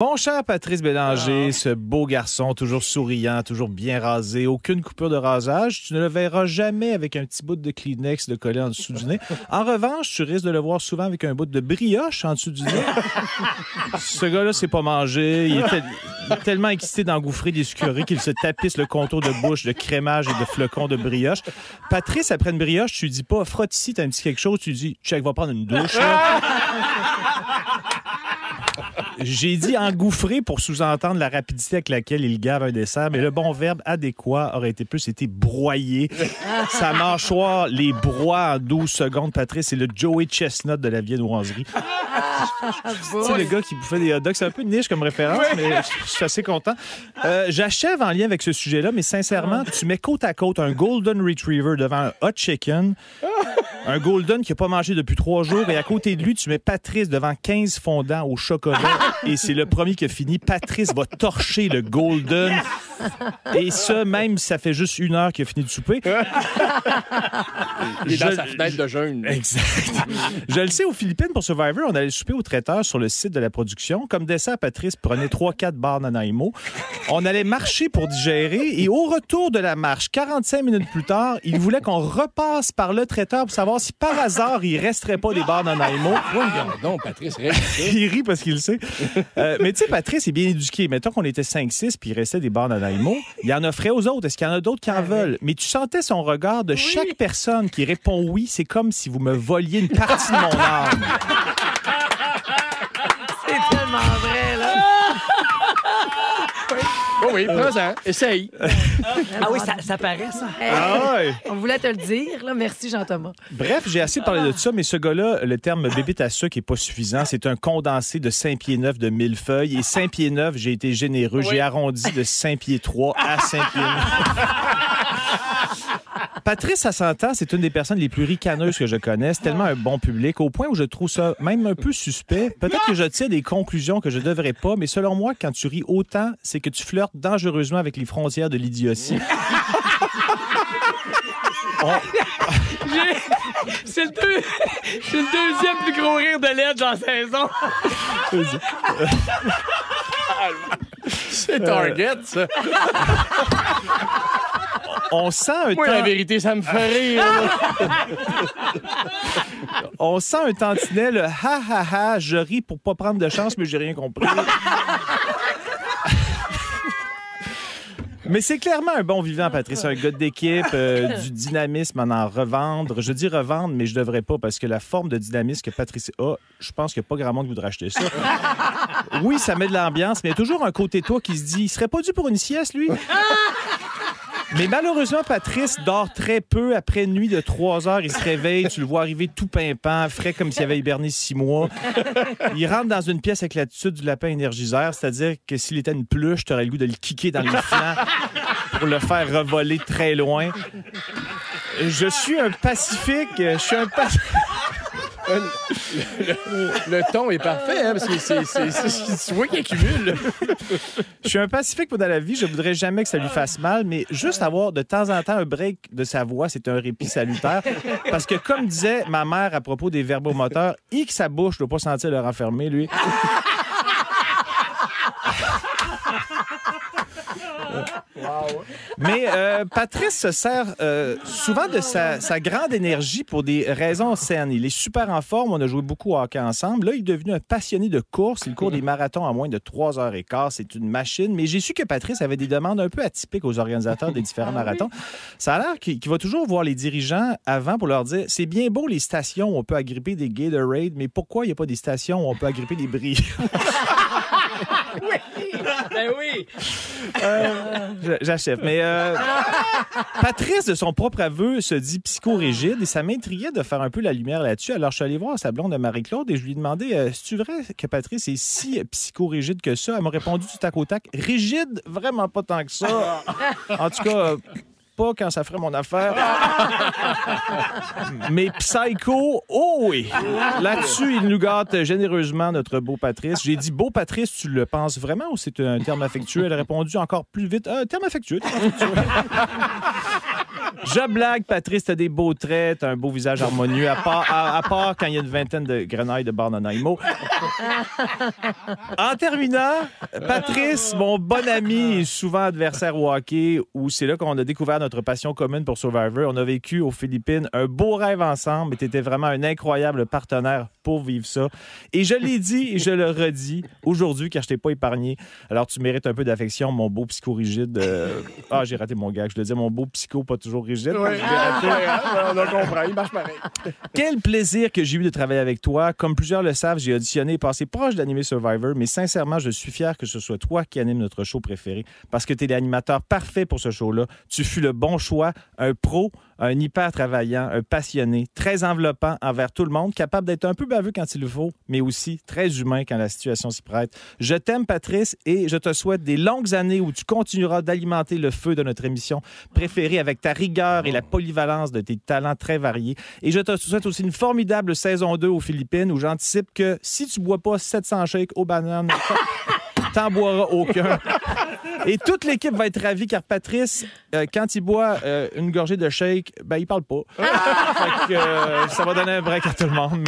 Mon cher Patrice Bélanger, ce beau garçon, toujours souriant, toujours bien rasé, aucune coupure de rasage, tu ne le verras jamais avec un petit bout de Kleenex de collé en dessous du nez. En revanche, tu risques de le voir souvent avec un bout de brioche en dessous du nez. Ce gars-là, c'est pas manger. Il est tellement excité d'engouffrer des sucreries qu'il se tapisse le contour de bouche de crémage et de flocons de brioche. Patrice, après une brioche, tu lui dis pas « frotte ici, t'as un petit quelque chose », tu lui dis « check, va prendre une douche. » J'ai dit engouffrer pour sous-entendre la rapidité avec laquelle il gave un dessert, mais le bon verbe adéquat aurait été broyer. Sa mâchoire les broie en 12 secondes. Patrice, c'est le Joey Chestnut de la viennoiserie. Tu sais, le gars qui bouffait des hot dogs, c'est un peu niche comme référence, mais je suis assez content. J'achève en lien avec ce sujet-là, mais sincèrement, tu mets côte à côte un Golden Retriever devant un Hot Chicken, un Golden qui n'a pas mangé depuis 3 jours, et à côté de lui, tu mets Patrice devant 15 fondants au chocolat, et c'est le premier qui a fini. Patrice va torcher le Golden, et ça, même si ça fait juste 1 heure qu'il a fini de souper. Il est dans sa fenêtre de jeûne. Exact. Je le sais, aux Philippines, pour Survivor, on allait souper au traiteur sur le site de la production. Comme dessert, Patrice prenait 3-4 barres Nanaimo. On allait marcher pour digérer, et au retour de la marche, 45 minutes plus tard, il voulait qu'on repasse par le traiteur pour savoir si par hasard, il resterait pas des barres Nanaimo. Non, Patrice, il rit parce qu'il le sait. Mais tu sais, Patrice est bien éduqué. Mettons qu'on était 5-6 puis il restait des barres Nanaimo. Il en offrait aux autres. Est-ce qu'il y en a d'autres qui en veulent? Mais tu sentais son regard de chaque personne qui répond oui. C'est comme si vous me voliez une partie de mon âme. C'est tellement vrai, là. Oui, prends-en. Essaye. Ah oui, ça paraît, ça. On voulait te le dire, là. Merci, Jean-Thomas. Bref, j'ai assez parlé de ça, mais ce gars-là, le terme bébite à sucre n'est pas suffisant. C'est un condensé de 5 pieds 9 de 1000 feuilles. Et 5 pieds 9, j'ai été généreux. J'ai arrondi de 5 pieds 3 à 5 pieds 9. Patrice, à 100 ans, c'est une des personnes les plus ricaneuses que je connaisse. C'est tellement un bon public, au point où je trouve ça même un peu suspect. Peut-être que je tire des conclusions que je devrais pas, mais selon moi, quand tu ris autant, c'est que tu flirtes dangereusement avec les frontières de l'idiotie. C'est le deuxième plus gros rire de l'aide dans la saison. C'est Target, ça. On sent un Moi, la vérité, ça me fait rire. On sent un tantinet, le ha-ha-ha, je ris pour pas prendre de chance, mais j'ai rien compris. Mais c'est clairement un bon vivant, Patrice. Un gars d'équipe, du dynamisme en revendre. Je dis revendre, mais je devrais pas, parce que la forme de dynamisme que Patrice a, je pense qu'il n'y a pas grand monde qui voudrait acheter ça. Oui, ça met de l'ambiance, mais il y a toujours un côté toi qui se dit, il serait pas dû pour une sieste, lui? Mais malheureusement, Patrice dort très peu. Après une nuit de 3 heures, il se réveille. Tu le vois arriver tout pimpant, frais comme s'il avait hiberné 6 mois. Il rentre dans une pièce avec l'attitude du lapin énergiseur, c'est-à-dire que s'il était une peluche, tu aurais le goût de le kicker dans les flancs pour le faire revoler très loin. Je suis un pacifique. Le ton est parfait, hein, parce que tu vois qu'il accumule. Je suis un pacifique dans la vie. Je voudrais jamais que ça lui fasse mal, mais juste avoir de temps en temps un break de sa voix, c'est un répit salutaire. Parce que, comme disait ma mère à propos des verbomoteurs, que sa bouche ne doit pas sentir le renfermer, lui. Mais Patrice se sert souvent de sa grande énergie pour des raisons saines. Il est super en forme. On a joué beaucoup au hockey ensemble. Là, il est devenu un passionné de course. Il court des marathons en moins de 3h15. C'est une machine. Mais j'ai su que Patrice avait des demandes un peu atypiques aux organisateurs des différents marathons. Ça a l'air qu'il va toujours voir les dirigeants avant pour leur dire « C'est bien beau les stations où on peut agripper des Gatorade, mais pourquoi il n'y a pas des stations où on peut agripper des brilles? » Ben oui! J'achève. Mais Patrice, de son propre aveu, se dit psychorigide et ça m'intriguait de faire un peu la lumière là-dessus. Alors, je suis allé voir sa blonde de Marie-Claude et je lui ai demandé est-ce vrai que Patrice est si psychorigide que ça? Elle m'a répondu du tac au tac rigide, vraiment pas tant que ça. En tout cas, pas quand ça ferait mon affaire. Mais psycho, oh oui! Là-dessus, il nous gâte généreusement, notre beau Patrice. J'ai dit, beau Patrice, tu le penses vraiment ou c'est un terme affectueux? Elle a répondu encore plus vite, terme affectueux. Je blague, Patrice, t'as des beaux traits, t'as un beau visage harmonieux, à part quand il y a une vingtaine de grenailles de bar Nanaimo. En terminant, Patrice, mon bon ami, est souvent adversaire au hockey, où c'est là qu'on a découvert notre passion commune pour Survivor. On a vécu aux Philippines un beau rêve ensemble, et t'étais vraiment un incroyable partenaire pour vivre ça. Et je l'ai dit et je le redis aujourd'hui, car je t'ai pas épargné. Alors, tu mérites un peu d'affection, mon beau psycho-rigide. J'ai raté mon gag. Je le disais, mon beau psycho, pas toujours rigide. Oui, on a compris. Il marche pareil. Quel plaisir que j'ai eu de travailler avec toi. Comme plusieurs le savent, j'ai auditionné et passé proche d'animer Survivor, mais sincèrement, je suis fier que ce soit toi qui anime notre show préféré parce que tu es l'animateur parfait pour ce show-là. Tu fus le bon choix, un pro, un hyper travaillant, un passionné, très enveloppant envers tout le monde, capable d'être un peu baveux quand il le faut, mais aussi très humain quand la situation s'y prête. Je t'aime, Patrice, et je te souhaite des longues années où tu continueras d'alimenter le feu de notre émission préférée avec ta rigueur et la polyvalence de tes talents très variés. Et je te souhaite aussi une formidable saison 2 aux Philippines où j'anticipe que si tu bois pas 700 shakes aux bananes, t'en boiras aucun. Et toute l'équipe va être ravie car Patrice, quand il boit une gorgée de shake, il parle pas. Fait que, ça va donner un break à tout le monde. Mais